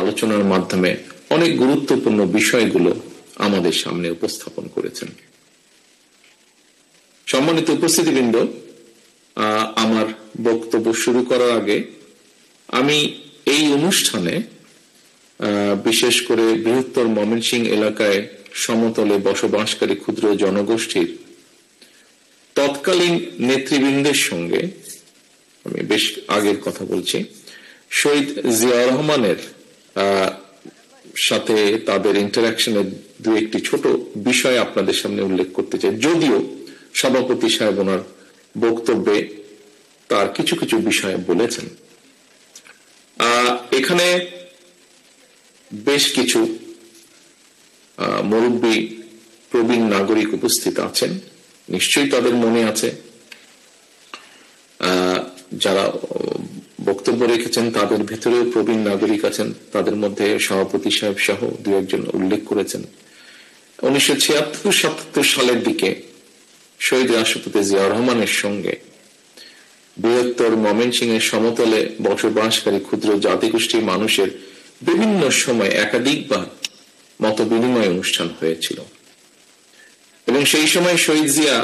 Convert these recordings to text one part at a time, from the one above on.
আলোচনার মাধ্যমে অনেক গুরুত্বপূর্ণ বিষয়গুলো আমাদের সামনে উপস্থাপন করেছেন। সম্মানিত উপস্থিতিবৃন্দ, আমার বক্তব্য শুরু করার আগে আমি এই অনুষ্ঠানে বিশেষ করে বৃহত্তর ময়মনসিংহ এলাকায় সমতলে বসবাসকারী ক্ষুদ্র জনগোষ্ঠীর তৎকালীন নেতৃবৃন্দের সঙ্গে, আমি বেশ আগের কথা বলছি, শহীদ জিয়াউর রহমানের সাথে তাদের ইন্টারাকশনের দু একটি ছোট বিষয় আপনাদের সামনে উল্লেখ করতে চাই। যদিও সভাপতি সাহেব ওনার বক্তব্যে তার কিছু কিছু বিষয় বলেছেন। এখানে বেশ কিছু মুরব্বী প্রবীণ নাগরিক উপস্থিত আছেন, নিশ্চয়ই তাদের মনে আছে যারা বক্তব্য রেখেছেন তাদের ভিতরেও প্রবীণ নাগরিক আছেন। তাদের মধ্যে সভাপতি সাহেব সহ দু একজন উল্লেখ করেছেন 1976-77 সালের দিকে শহীদ রাষ্ট্রপতি জিয়াউর রহমানের সঙ্গে বৃহত্তর ময়মনসিংহের সমতলে বসবাসকারী ক্ষুদ্র জাতিগোষ্ঠীর মানুষের বিভিন্ন সময় একাধিকবার মত বিনিময় অনুষ্ঠান হয়েছিল এবং সেই সময় শহীদ জিয়া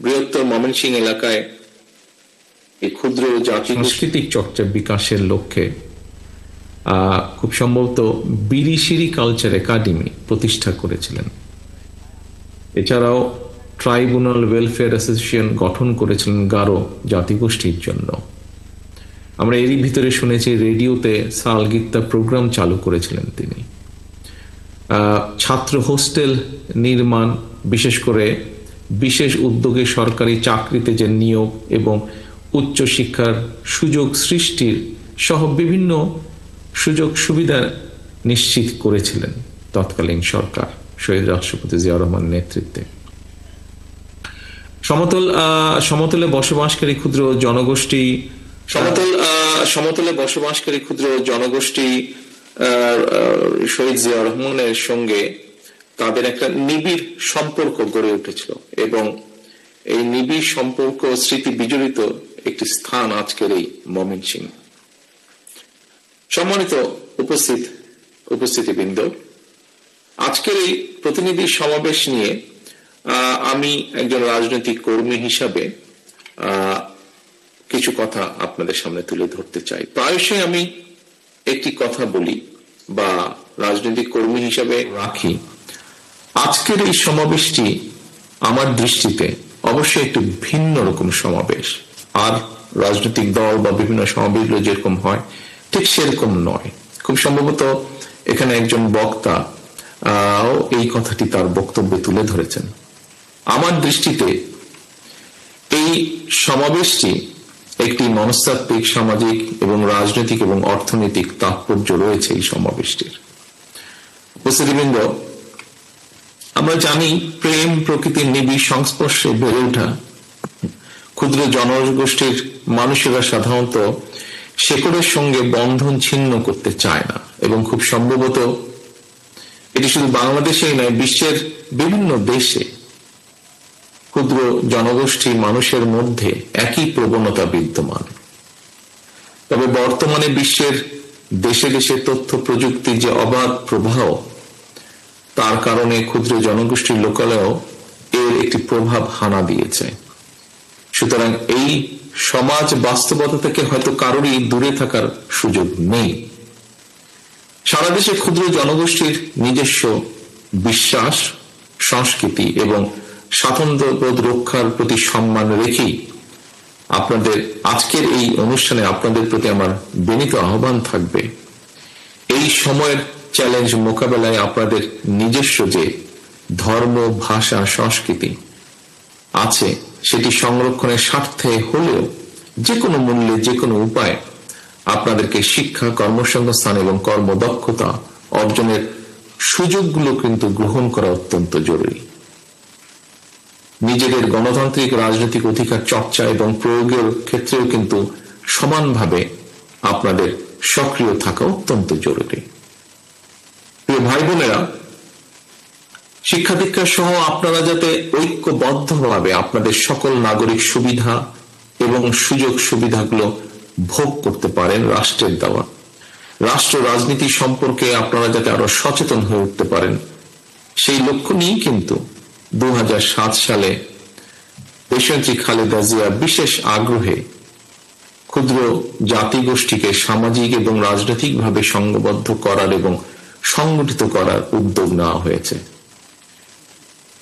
বৃহত্তর ময়মনসিংহ এলাকায় এই ক্ষুদ্র জাতি সাংস্কৃতিক চর্চা বিকাশের লক্ষ্যে খুব সম্ভবত বিরিশিরি কালচার একাডেমি প্রতিষ্ঠা করেছিলেন। এছাড়াও ট্রাইব্যুনাল ওয়েলফেয়ার অ্যাসোসিয়েশন গঠন করেছিলেন গারো জাতিগোষ্ঠীর জন্য। আমরা এরই ভিতরে শুনেছি রেডিওতে সালগিত্তা প্রোগ্রাম চালু করেছিলেন তিনি। ছাত্র হোস্টেল নির্মাণ, বিশেষ করে বিশেষ উদ্যোগে সরকারি চাকরিতে যে নিয়োগ এবং উচ্চশিক্ষার সুযোগ সৃষ্টির সহ বিভিন্ন সুযোগ সুবিধা নিশ্চিত করেছিলেন তৎকালীন সরকার শহীদ রাষ্ট্রপতি জিয়াউর রহমানের নেতৃত্বে। সমতলে বসবাসকারী ক্ষুদ্র জনগোষ্ঠী শহীদ জিয়াউর রহমানের সঙ্গে তাদের একটা নিবিড় সম্পর্ক গড়ে উঠেছিল এবং এই নিবিড় সম্পর্ক স্মৃতি বিজড়িত একটি স্থান আজকের এই ময়মনসিংহ। সম্মানিত উপস্থিতিবৃন্দ, আজকের এই প্রতিনিধি সমাবেশ নিয়ে আমি একজন রাজনৈতিক কর্মী হিসাবে কিছু কথা আপনাদের সামনে তুলে ধরতে চাই। প্রায়শই আমি একটি কথা বলি বা রাজনৈতিক কর্মী হিসাবে রাখি, আজকের এই সমাবেশটি আমার দৃষ্টিতে অবশ্যই একটু ভিন্ন রকম সমাবেশ। আর রাজনৈতিক দল বা বিভিন্ন সমাবেশগুলো যেরকম হয় ঠিক সেরকম নয়। খুব সম্ভবত এখানে একজন বক্তা এই কথাটি তার বক্তব্যে তুলে ধরেছেন। আমার দৃষ্টিতে এই সমাবেশটি একটি মনস্তাত্ত্বিক, সামাজিক এবং রাজনৈতিক এবং অর্থনৈতিক তাৎপর্য রয়েছে এই সমাবেশটির। উপস্থিতিবৃন্দ, আমরা জানি প্রেম প্রকৃতির নিবিড় সংস্পর্শে বেড়ে ওঠা ক্ষুদ্র জনগোষ্ঠীর মানুষেরা সাধারণত শেকড়ের সঙ্গে বন্ধন ছিন্ন করতে চায় না এবং খুব সম্ভবত এটি শুধু বাংলাদেশেই নয়, বিশ্বের বিভিন্ন দেশে ক্ষুদ্র জনগোষ্ঠী মানুষের মধ্যে একই প্রবণতা বিদ্যমান। তবে বর্তমানে বিশ্বের দেশে দেশে তথ্য প্রযুক্তির যে অবাধ প্রবাহ, তার কারণে ক্ষুদ্র জনগোষ্ঠীর লোকালয়েও এর একটি প্রভাব হানা দিয়েছে। সুতরাং এই সমাজ বাস্তবতা থেকে হয়তো কারোরই দূরে থাকার সুযোগ নেই। সারা দেশে ক্ষুদ্র জনগোষ্ঠীর নিজস্ব বিশ্বাস, সংস্কৃতি এবং স্বাতন্ত্র্যবোধ রক্ষার প্রতি সম্মান রেখেই আপনাদের আজকের এই অনুষ্ঠানে আপনাদের প্রতি আমার বিনীত আহ্বান থাকবে, এই সময়ের চ্যালেঞ্জ মোকাবেলায় আপনাদের নিজস্ব যে ধর্ম, ভাষা, সংস্কৃতি আছে সেটি সংরক্ষণের স্বার্থে হলেও যে কোনো মূল্যে, যে কোনো উপায়ে আপনাদেরকে শিক্ষা, কর্মসংস্থান এবং কর্মদক্ষতা অর্জনের সুযোগগুলো কিন্তু গ্রহণ করা অত্যন্ত জরুরি। নিজেদের গণতান্ত্রিক রাজনৈতিক অধিকার চর্চা এবং প্রয়োগের ক্ষেত্রেও কিন্তু সমানভাবে আপনাদের সক্রিয় থাকা অত্যন্ত জরুরি। প্রিয় ভাই বোনেরা, শিক্ষা দীক্ষা সহ আপনারা যাতে ঐক্যবদ্ধভাবে আপনাদের সকল নাগরিক সুবিধা এবং সুযোগ সুবিধাগুলো ভোগ করতে পারেন রাষ্ট্রের দেওয়া, রাষ্ট্র রাজনীতি সম্পর্কে আপনারা যাতে আরো সচেতন হয়ে উঠতে পারেন, সেই লক্ষ্য নিয়েই কিন্তু 2007 সালে দেশনেত্রী খালেদা জিয়া বিশেষ আগ্রহে ক্ষুদ্র জাতিগোষ্ঠীকে সামাজিক এবং রাজনৈতিকভাবে সংঘবদ্ধ করার এবং সংগঠিত করার উদ্যোগ নেওয়া হয়েছে।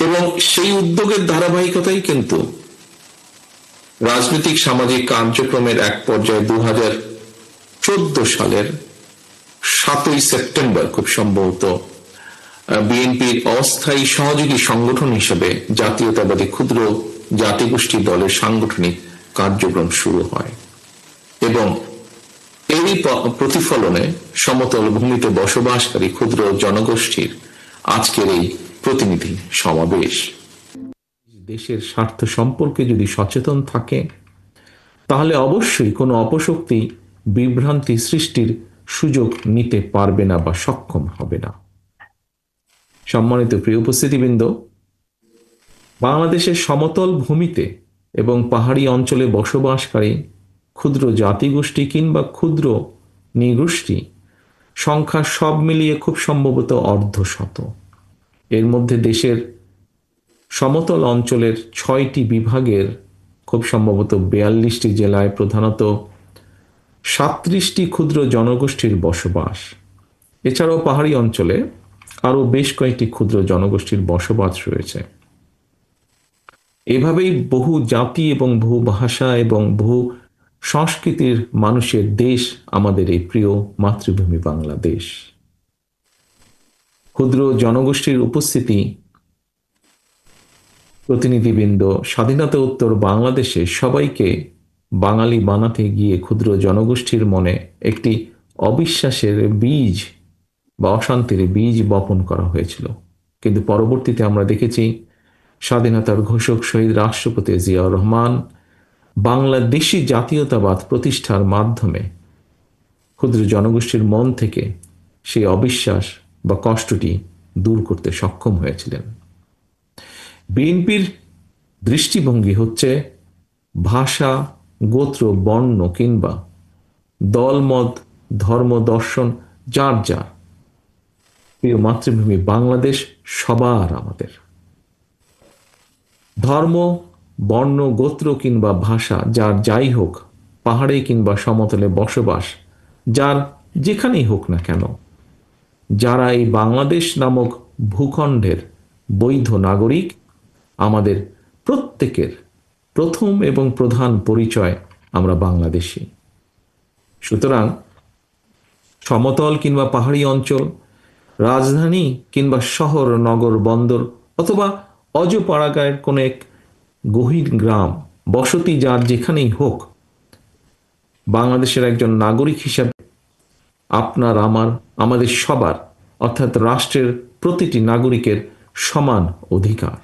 এবং সেই উদ্যোগের ধারাবাহিকতাই কিন্তু রাজনৈতিক সামাজিক কার্যক্রমের এক পর্যায়ে 2014 সালের 7ই সেপ্টেম্বর খুব সম্ভবত বিএনপির অস্থায়ী সহযোগী সংগঠন হিসেবে জাতীয়তাবাদী ক্ষুদ্র জাতিগোষ্ঠী দলের সাংগঠনিক কার্যক্রম শুরু হয় এবং এরই প্রতিফলনে সমতল ভূমিতে বসবাসকারী ক্ষুদ্র জনগোষ্ঠীর আজকের এই প্রতিনিধি সমাবেশ। দেশের স্বার্থ সম্পর্কে যদি সচেতন থাকে তাহলে অবশ্যই কোনো অপশক্তি বিভ্রান্তি সৃষ্টির সুযোগ নিতে পারবে না বা সক্ষম হবে না। সম্মানিত প্রিয় উপস্থিতিবৃন্দ, বাংলাদেশের সমতল ভূমিতে এবং পাহাড়ি অঞ্চলে বসবাসকারী ক্ষুদ্র জাতিগোষ্ঠী কিংবা ক্ষুদ্র নৃগোষ্ঠী সংখ্যা সব মিলিয়ে খুব সম্ভবত অর্ধশত। এর মধ্যে দেশের সমতল অঞ্চলের 6টি বিভাগের খুব সম্ভবত 42টি জেলায় প্রধানত 37টি ক্ষুদ্র জনগোষ্ঠীর বসবাস। এছাড়াও পাহাড়ি অঞ্চলে আরও বেশ কয়েকটি ক্ষুদ্র জনগোষ্ঠীর বসবাস রয়েছে। এভাবেই বহু জাতি এবং বহু ভাষা এবং বহু সংস্কৃতির মানুষের দেশ আমাদের এই প্রিয় মাতৃভূমি বাংলাদেশ। ক্ষুদ্র জনগোষ্ঠীর উপস্থিতি প্রতিনিধিবৃন্দ স্বাধীনতা উত্তর বাংলাদেশে সবাইকে বাঙালি বানাতে গিয়ে ক্ষুদ্র জনগোষ্ঠীর মনে একটি অবিশ্বাসের বীজ বা অশান্তির বীজ বপন করা হয়েছিল। কিন্তু পরবর্তীতে আমরা দেখেছি স্বাধীনতার ঘোষক শহীদ রাষ্ট্রপতি জিয়াউর রহমান বাংলাদেশি জাতীয়তাবাদ প্রতিষ্ঠার মাধ্যমে ক্ষুদ্র জনগোষ্ঠীর মন থেকে সেই অবিশ্বাস বা কষ্টটি দূর করতে সক্ষম হয়েছিলেন। বিএনপির দৃষ্টিভঙ্গি হচ্ছে ভাষা, গোত্র, বর্ণ কিংবা দলমত, ধর্ম, দর্শন যার যার, প্রিয় মাতৃভূমি বাংলাদেশ সবার আমাদের। ধর্ম, বর্ণ, গোত্র কিংবা ভাষা যার যাই হোক, পাহাড়ে কিংবা সমতলে বসবাস যার যেখানেই হোক না কেন, যারা এই বাংলাদেশ নামক ভূখণ্ডের বৈধ নাগরিক, আমাদের প্রত্যেকের প্রথম এবং প্রধান পরিচয় আমরা বাংলাদেশী। সুতরাং সমতল কিংবা পাহাড়ি অঞ্চল, রাজধানী কিংবা শহর, নগর, বন্দর অথবা অজপাড়াগাঁয়ের কোনো এক গহীন গ্রাম, বসতি যার যেখানেই হোক, বাংলাদেশের একজন নাগরিক হিসাবে আপনার, আমার, আমাদের সবার অর্থাৎ রাষ্ট্রের প্রতিটি নাগরিকের সমান অধিকার,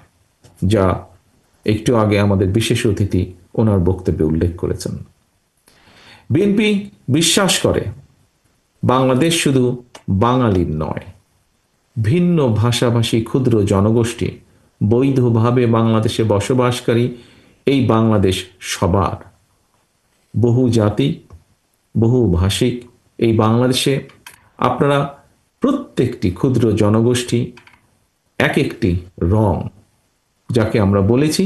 যা একটু আগে আমাদের বিশেষ অতিথি ওনার বক্তব্যে উল্লেখ করেছেন। বিএনপি বিশ্বাস করে বাংলাদেশ শুধু বাঙালির নয়, ভিন্ন ভাষাভাষী ক্ষুদ্র জনগোষ্ঠী বৈধভাবে বাংলাদেশে বসবাসকারী এই বাংলাদেশ সবার। বহু জাতি, বহু ভাষিক এই বাংলাদেশে আপনারা প্রত্যেকটি ক্ষুদ্র জনগোষ্ঠী এক একটি রং, যাকে আমরা বলেছি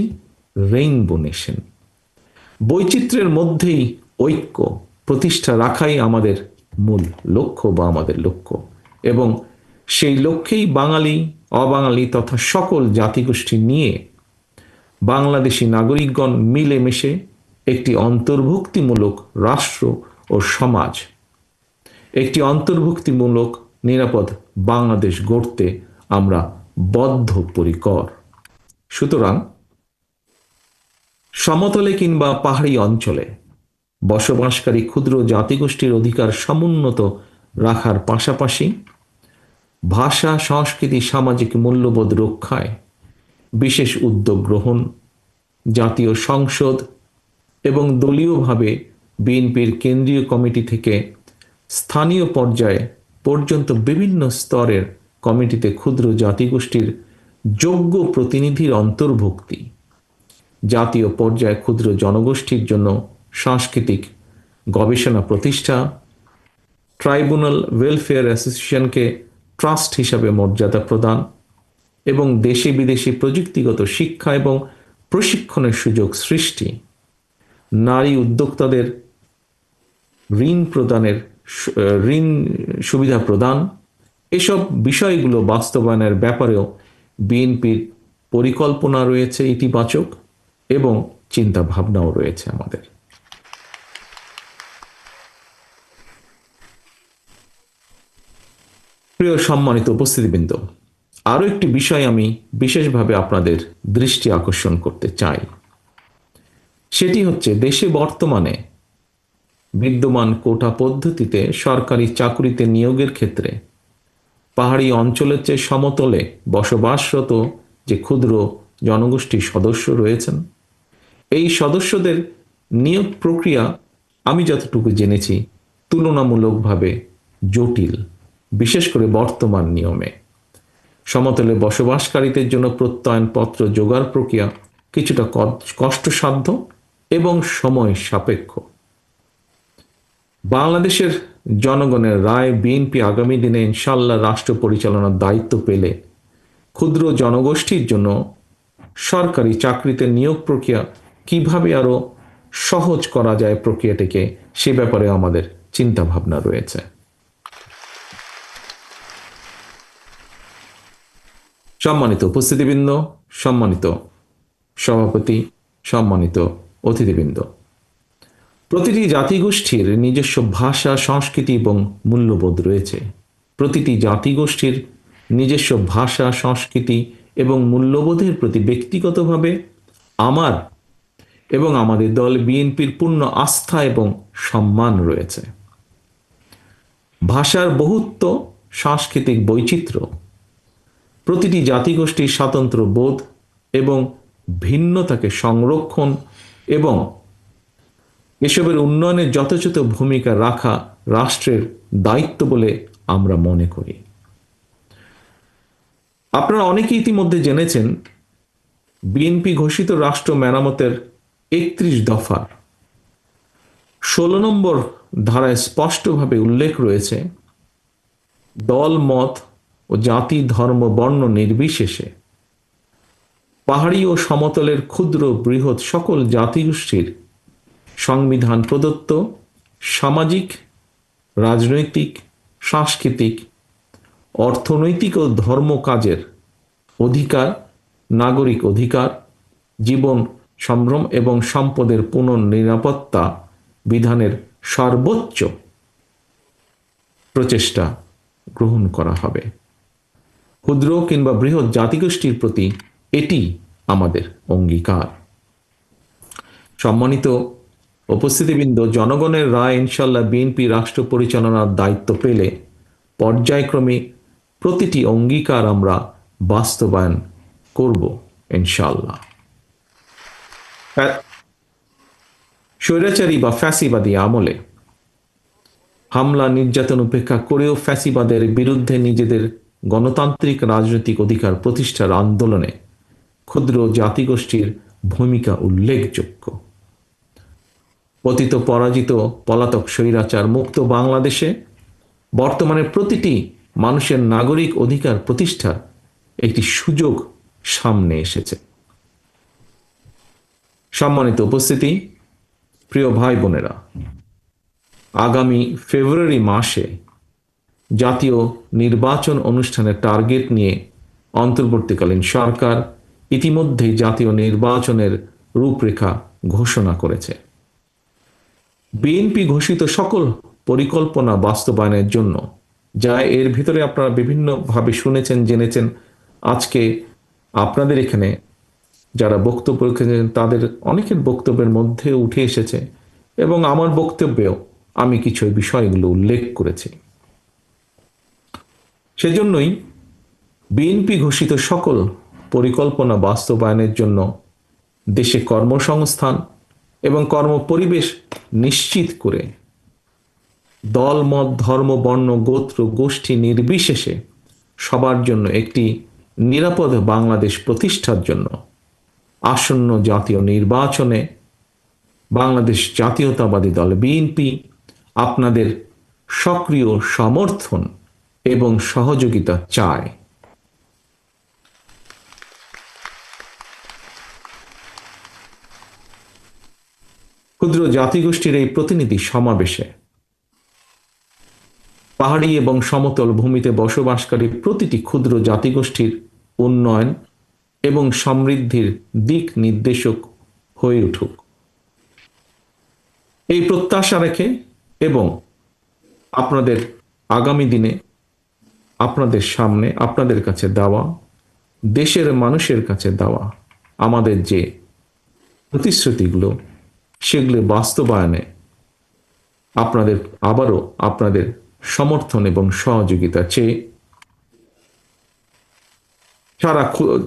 রেইনবো নেশন। বৈচিত্র্যের মধ্যেই ঐক্য প্রতিষ্ঠা রাখাই আমাদের মূল লক্ষ্য বা আমাদের লক্ষ্য, এবং সেই লক্ষ্যেই বাঙালি, অবাঙালি তথা সকল জাতিগোষ্ঠী নিয়ে বাংলাদেশি নাগরিকগণ মিলেমিশে একটি অন্তর্ভুক্তিমূলক রাষ্ট্র ও সমাজ, একটি অন্তর্ভুক্তিমূলক নিরাপদ বাংলাদেশ গড়তে আমরা বদ্ধপরিকর। সুতরাং সমতলে কিংবা পাহাড়ি অঞ্চলে বসবাসকারী ক্ষুদ্র জাতিগোষ্ঠীর অধিকার সমুন্নত রাখার পাশাপাশি ভাষা, সংস্কৃতি, সামাজিক মূল্যবোধ রক্ষায় বিশেষ উদ্যোগ গ্রহণ, জাতীয় সংসদ এবং দলীয়ভাবে বিএনপির কেন্দ্রীয় কমিটি থেকে স্থানীয় পর্যায়ে পর্যন্ত বিভিন্ন স্তরের কমিটিতে ক্ষুদ্র জাতিগোষ্ঠীর যোগ্য প্রতিনিধির অন্তর্ভুক্তি, জাতীয় পর্যায়ে ক্ষুদ্র জনগোষ্ঠীর জন্য সাংস্কৃতিক গবেষণা প্রতিষ্ঠা, ট্রাইব্যুনাল ওয়েলফেয়ার অ্যাসোসিয়েশনকে ট্রাস্ট হিসাবে মর্যাদা প্রদান এবং দেশে বিদেশি প্রযুক্তিগত শিক্ষা এবং প্রশিক্ষণের সুযোগ সৃষ্টি, নারী উদ্যোক্তাদের ঋণ সুবিধা প্রদান, এসব বিষয়গুলো বাস্তবায়নের ব্যাপারেও বিএনপির পরিকল্পনা রয়েছে ইতিবাচক এবং চিন্তা ভাবনাও রয়েছে আমাদের। প্রিয় সম্মানিত উপস্থিতিবৃন্দ, আরও একটি বিষয় আমি বিশেষভাবে আপনাদের দৃষ্টি আকর্ষণ করতে চাই। সেটি হচ্ছে দেশে বর্তমানে বিদ্যমান কোটা পদ্ধতিতে সরকারি চাকরিতে নিয়োগের ক্ষেত্রে পাহাড়ি অঞ্চলের চেয়ে সমতলে বসবাসরত যে ক্ষুদ্র জনগোষ্ঠীর সদস্য রয়েছেন, এই সদস্যদের নিয়োগ প্রক্রিয়া আমি যতটুকু জেনেছি তুলনামূলকভাবে জটিল, বিশেষ করে বর্তমান নিয়মে। সমতলে বসবাসকারীদের জন্য প্রত্যয়নপত্র জোগাড় প্রক্রিয়া কিছুটা কষ্টসাধ্য এবং সময় সাপেক্ষ। বাংলাদেশের জনগণের রায় বিএনপি আগামী দিনে ইনশাল্লাহ রাষ্ট্র পরিচালনার দায়িত্ব পেলে ক্ষুদ্র জনগোষ্ঠীর জন্য সরকারি চাকরিতে নিয়োগ প্রক্রিয়া কিভাবে আরো সহজ করা যায় প্রক্রিয়াটিকে, সে ব্যাপারে আমাদের চিন্তা ভাবনা রয়েছে। সম্মানিত উপস্থিতিবৃন্দ, সম্মানিত সভাপতি, সম্মানিত অতিথিবৃন্দ, প্রতিটি জাতিগোষ্ঠীর নিজস্ব ভাষা, সংস্কৃতি এবং মূল্যবোধ রয়েছে। প্রতিটি জাতিগোষ্ঠীর নিজস্ব ভাষা, সংস্কৃতি এবং মূল্যবোধের প্রতি ব্যক্তিগতভাবে আমার এবং আমাদের দল বিএনপির পূর্ণ আস্থা এবং সম্মান রয়েছে। ভাষার বহুত্ব, সাংস্কৃতিক বৈচিত্র্য, প্রতিটি জাতিগোষ্ঠীর স্বাতন্ত্র্য বোধ এবং ভিন্নতাকে সংরক্ষণ এবং এসবের উন্নয়নে যথাযথ ভূমিকা রাখা রাষ্ট্রের দায়িত্ব বলে আমরা মনে করি। আপনারা অনেকেই ইতিমধ্যে জেনেছেন বিএনপি ঘোষিত রাষ্ট্র মেরামতের 31 দফার 16 নম্বর ধারায় স্পষ্টভাবে উল্লেখ রয়েছে, দল, মত ও জাতি, ধর্ম, বর্ণ নির্বিশেষে পাহাড়ি ও সমতলের ক্ষুদ্র বৃহৎ সকল জাতিগোষ্ঠীর সংবিধান প্রদত্ত সামাজিক, রাজনৈতিক, সাংস্কৃতিক, অর্থনৈতিক ও ধর্ম কাজের অধিকার, নাগরিক অধিকার, জীবন সম্ভ্রম এবং সম্পদের পুনর্নিরাপত্তা বিধানের সর্বোচ্চ প্রচেষ্টা গ্রহণ করা হবে। ক্ষুদ্র কিংবা বৃহৎ জাতিগোষ্ঠীর প্রতি এটি আমাদের অঙ্গীকার। সম্মানিত উপস্থিতিবৃন্দ, জনগণের রায় ইনশাল্লাহ বিএনপি রাষ্ট্র পরিচালনার দায়িত্ব পেলে পর্যায়ক্রমে প্রতিটি অঙ্গীকার আমরা বাস্তবায়ন করব ইনশাল্লাহ। স্বৈরাচারী বা ফ্যাসিবাদী আমলে হামলা, নির্যাতন উপেক্ষা করেও ফ্যাসিবাদের বিরুদ্ধে নিজেদের গণতান্ত্রিক রাজনৈতিক অধিকার প্রতিষ্ঠার আন্দোলনে ক্ষুদ্র জাতিগোষ্ঠীর ভূমিকা উল্লেখযোগ্য। পতিত, পরাজিত, পলাতক, স্বৈরাচার মুক্ত বাংলাদেশে বর্তমানে প্রতিটি মানুষের নাগরিক অধিকার প্রতিষ্ঠার একটি সুযোগ সামনে এসেছে। সম্মানিত উপস্থিতি, প্রিয় ভাই বোনেরা, আগামী ফেব্রুয়ারি মাসে জাতীয় নির্বাচন অনুষ্ঠানের টার্গেট নিয়ে অন্তর্বর্তীকালীন সরকার ইতিমধ্যেই জাতীয় নির্বাচনের রূপরেখা ঘোষণা করেছে। বিএনপি ঘোষিত সকল পরিকল্পনা বাস্তবায়নের জন্য, যা এর ভিতরে আপনারা বিভিন্নভাবে শুনেছেন, জেনেছেন, আজকে আপনাদের এখানে যারা বক্তব্য রেখেছেন তাদের অনেকের বক্তব্যের মধ্যে উঠে এসেছে এবং আমার বক্তব্যেও আমি কিছু বিষয়গুলো উল্লেখ করেছি। সেজন্যই বিএনপি ঘোষিত সকল পরিকল্পনা বাস্তবায়নের জন্য দেশে কর্মসংস্থান এবং কর্মপরিবেশ নিশ্চিত করে দল, মত, ধর্ম, বর্ণ, গোত্র, গোষ্ঠী নির্বিশেষে সবার জন্য একটি নিরাপদ বাংলাদেশ প্রতিষ্ঠার জন্য আসন্ন জাতীয় নির্বাচনে বাংলাদেশ জাতীয়তাবাদী দল বিএনপি আপনাদের সক্রিয় সমর্থন এবং সহযোগিতা চায়। ক্ষুদ্র জাতিগোষ্ঠীর এই প্রতিনিধি সমাবেশে পাহাড়ি এবং সমতল ভূমিতে বসবাসকারী প্রতিটি ক্ষুদ্র জাতিগোষ্ঠীর উন্নয়ন এবং সমৃদ্ধির দিক নির্দেশক হয়ে উঠুক, এই প্রত্যাশা রেখে এবং আপনাদের আগামী দিনে আপনাদের সামনে আপনাদের কাছে দেওয়া, দেশের মানুষের কাছে দেওয়া আমাদের যে প্রতিশ্রুতিগুলো, সেগুলো বাস্তবায়নে আপনাদের আবারও আপনাদের সমর্থন এবং সহযোগিতা চেয়ে সারা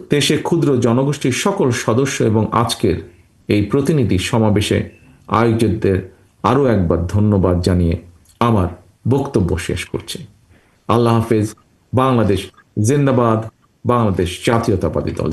দেশে ক্ষুদ্র জনগোষ্ঠীর সকল সদস্য এবং আজকের এই প্রতিনিধি সমাবেশে আয়োজকদের আরও একবার ধন্যবাদ জানিয়ে আমার বক্তব্য শেষ করছি। আল্লাহ হাফেজ। বাংলাদেশ জিন্দাবাদ। বাংলাদেশ জাতীয়তাবাদী দল।